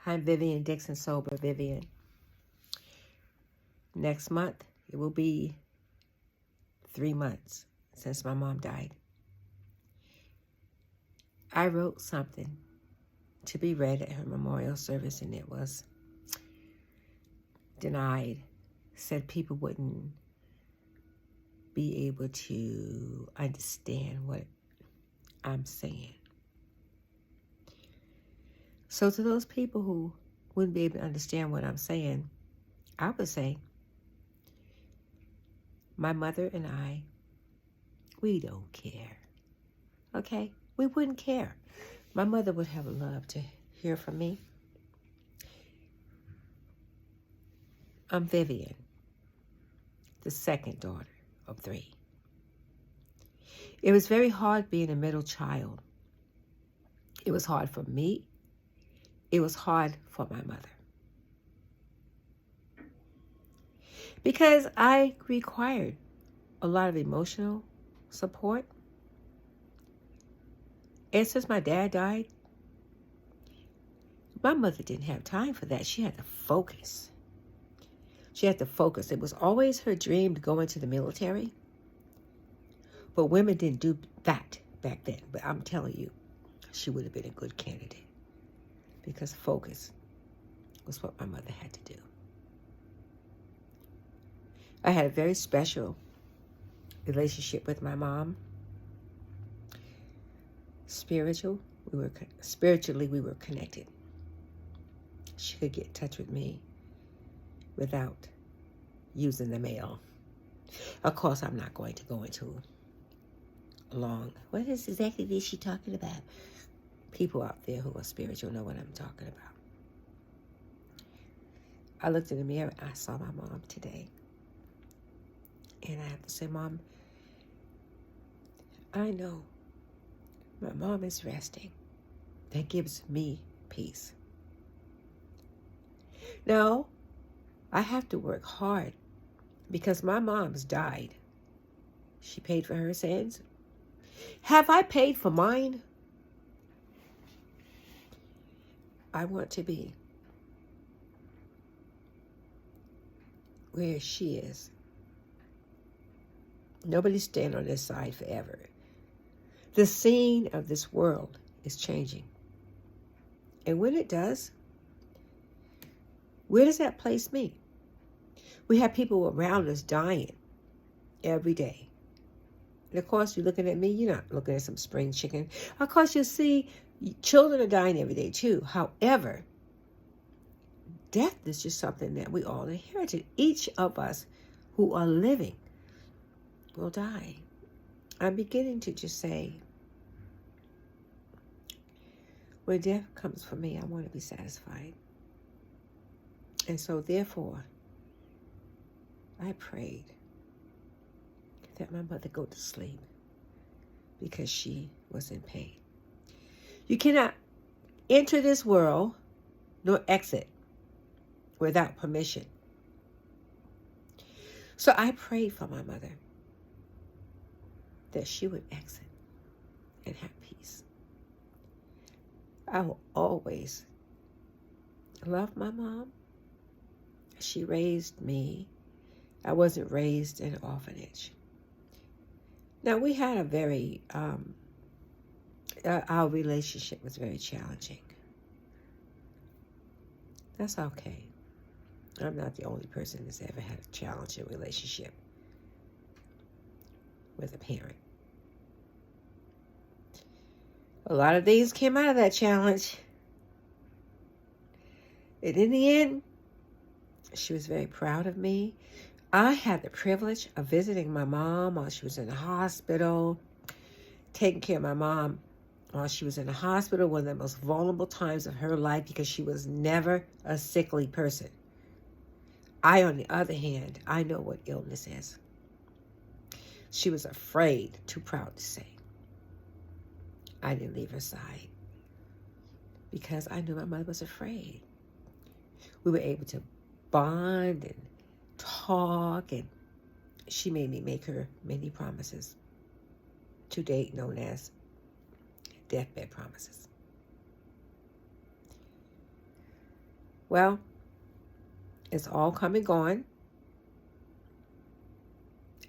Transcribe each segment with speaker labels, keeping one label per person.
Speaker 1: I'm Vivian Dixon, sober Vivian. Next month, it will be 3 months since my mom died. I wrote something to be read at her memorial service, and it was denied. Said people wouldn't be able to understand what I'm saying. So to those people who wouldn't be able to understand what I'm saying, I would say, my mother and I, we don't care. Okay? We wouldn't care. My mother would have loved to hear from me. I'm Vivian, the second daughter of 3. It was very hard being a middle child. It was hard for me. It was hard for my mother. Because I required a lot of emotional support. And since my dad died, my mother didn't have time for that. She had to focus. It was always her dream to go into the military. But women didn't do that back then. But I'm telling you, she would have been a good candidate. Because focus was what my mother had to do. I had a very special relationship with my mom. Spiritually, we were connected. She could get in touch with me without using the mail. Of course, I'm not going to go into what is exactly she talking about? People out there who are spiritual know what I'm talking about. I looked in the mirror and I saw my mom today. And I have to say, Mom, I know my mom is resting. That gives me peace. Now, I have to work hard because my mom's died. She paid for her sins. Have I paid for mine? I want to be where she is. Nobody's staying on this side forever. The scene of this world is changing. And when it does, where does that place me? We have people around us dying every day. And of course, you're looking at me, you're not looking at some spring chicken. Of course, you'll see children are dying every day too. However, death is just something that we all inherited. Each of us who are living will die. I'm beginning to just say, when death comes for me, I want to be satisfied. And so therefore, I prayed that my mother go to sleep because she was in pain. You cannot enter this world nor exit without permission. So I prayed for my mother that she would exit and have peace. I will always love my mom. She raised me. I wasn't raised in an orphanage. Now, we had a very, our relationship was very challenging. That's okay. I'm not the only person that's ever had a challenging relationship with a parent. A lot of things came out of that challenge. And in the end, she was very proud of me. I had the privilege of visiting my mom while she was in the hospital, taking care of my mom while she was in the hospital, one of the most vulnerable times of her life because she was never a sickly person. I, on the other hand, I know what illness is. She was afraid, too proud to say. I didn't leave her side because I knew my mother was afraid. We were able to bond and talk, and she made me make her many promises, to date known as deathbed promises. Well, it's all come and gone.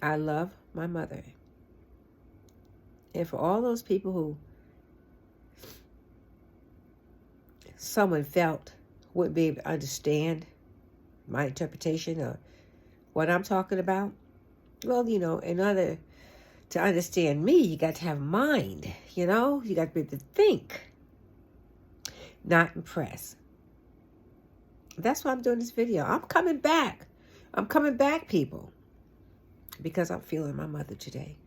Speaker 1: I love my mother. And for all those people who someone felt wouldn't be able to understand my interpretation of what I'm talking about, well, in order to understand me, you got to have mind, you got to be able to think, not impress. That's why I'm doing this video. I'm coming back. I'm coming back, people, because I'm feeling my mother today.